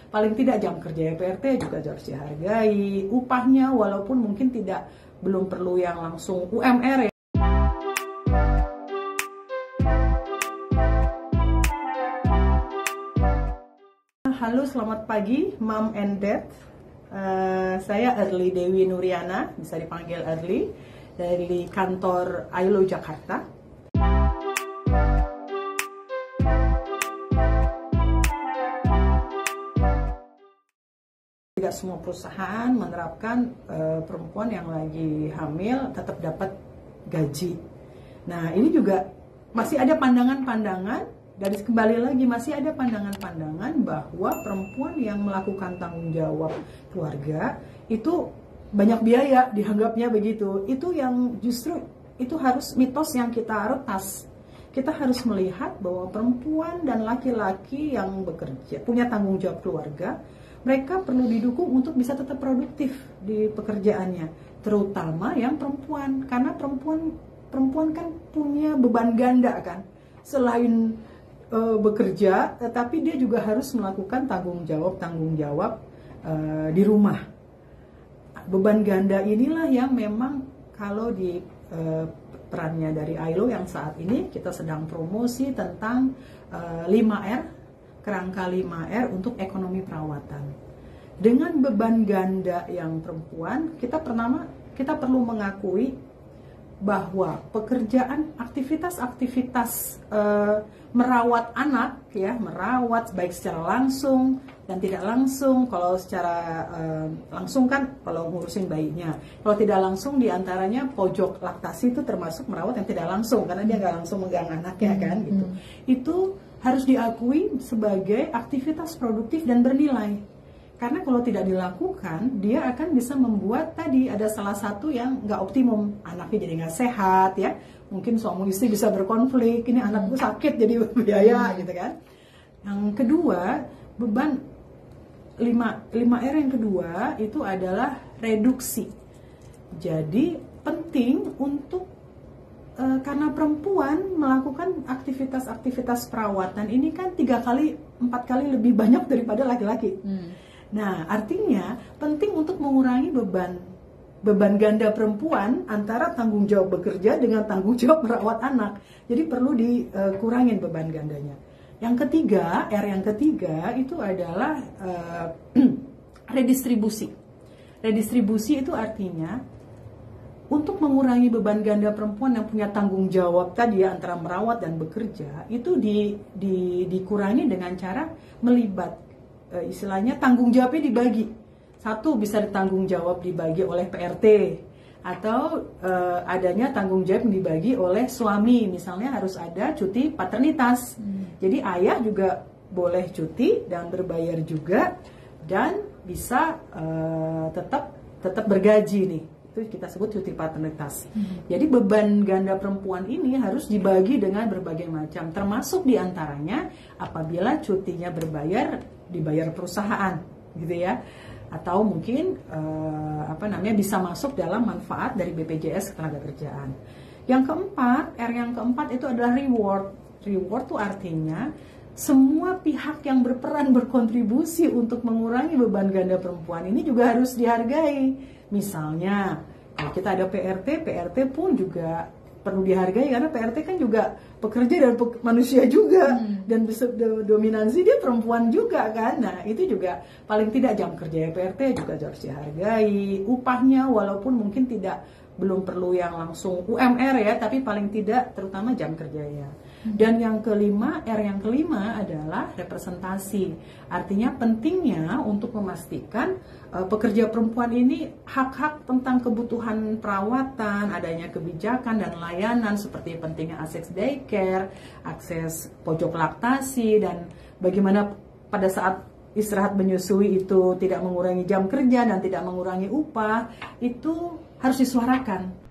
paling tidak jam kerja PRT juga harus dihargai, upahnya walaupun mungkin belum perlu yang langsung UMR ya. Halo, selamat pagi, Mom and Dad. Saya Early Dewi Nuriana, bisa dipanggil Early, dari kantor ILO Jakarta. Tidak semua perusahaan menerapkan perempuan yang lagi hamil tetap dapat gaji. Nah, ini juga masih ada pandangan-pandangan. Dan kembali lagi masih ada pandangan-pandangan bahwa perempuan yang melakukan tanggung jawab keluarga itu banyak biaya, dianggapnya begitu. Itu yang justru itu harus mitos yang kita retas. Kita harus melihat bahwa perempuan dan laki-laki yang bekerja punya tanggung jawab keluarga, mereka perlu didukung untuk bisa tetap produktif di pekerjaannya, terutama yang perempuan, karena perempuan kan punya beban ganda kan, selain bekerja, tetapi dia juga harus melakukan tanggung jawab di rumah. Beban ganda inilah yang memang kalau di perannya dari ILO yang saat ini kita sedang promosi tentang 5R, kerangka 5R untuk ekonomi perawatan. Dengan beban ganda yang perempuan, kita perlu mengakui bahwa pekerjaan aktivitas merawat anak ya, merawat baik secara langsung dan tidak langsung. Kalau secara langsung kan kalau ngurusin bayinya, kalau tidak langsung diantaranya pojok laktasi itu termasuk merawat yang tidak langsung karena dia nggak langsung megang anaknya kan gitu. Itu harus diakui sebagai aktivitas produktif dan bernilai. Karena kalau tidak dilakukan, dia akan bisa membuat tadi ada salah satu yang nggak optimum. Anaknya jadi nggak sehat ya. Mungkin suami istri bisa berkonflik. Ini anakku sakit jadi biaya gitu kan. Yang kedua, beban 5R yang kedua itu adalah reduksi. Jadi penting untuk karena perempuan melakukan aktivitas perawatan ini kan 3-4 kali lebih banyak daripada laki-laki. Nah, artinya penting untuk mengurangi beban ganda perempuan antara tanggung jawab bekerja dengan tanggung jawab merawat anak. Jadi perlu dikurangin beban gandanya. Yang ketiga, R yang ketiga itu adalah redistribusi. Redistribusi itu artinya untuk mengurangi beban ganda perempuan yang punya tanggung jawab tadi ya, antara merawat dan bekerja, itu dikurangi dengan cara melibat istilahnya tanggung jawabnya dibagi. Satu bisa ditanggung jawab dibagi oleh PRT atau adanya tanggung jawab yang dibagi oleh suami. Misalnya harus ada cuti paternitas. Jadi ayah juga boleh cuti dan berbayar juga dan bisa tetap bergaji nih. Itu kita sebut cuti paternitas. Jadi beban ganda perempuan ini harus dibagi dengan berbagai macam, termasuk diantaranya apabila cutinya dibayar perusahaan, gitu ya, atau mungkin bisa masuk dalam manfaat dari BPJS Ketenagakerjaan. Yang keempat, R yang keempat itu adalah reward. Reward itu artinya semua pihak yang berkontribusi untuk mengurangi beban ganda perempuan ini juga harus dihargai. Misalnya, kalau kita ada PRT pun juga perlu dihargai karena PRT kan juga pekerja dan manusia juga dan dominansi dia perempuan juga kan. Nah, itu juga paling tidak jam kerja PRT juga harus dihargai, upahnya walaupun mungkin belum perlu yang langsung UMR ya, tapi paling tidak terutama jam kerjanya. Dan yang kelima, R yang kelima adalah representasi. Artinya pentingnya untuk memastikan pekerja perempuan ini hak-hak tentang kebutuhan perawatan, adanya kebijakan dan layanan seperti pentingnya akses daycare, akses pojok laktasi, dan bagaimana pada saat istirahat menyusui itu tidak mengurangi jam kerja dan tidak mengurangi upah, itu harus disuarakan.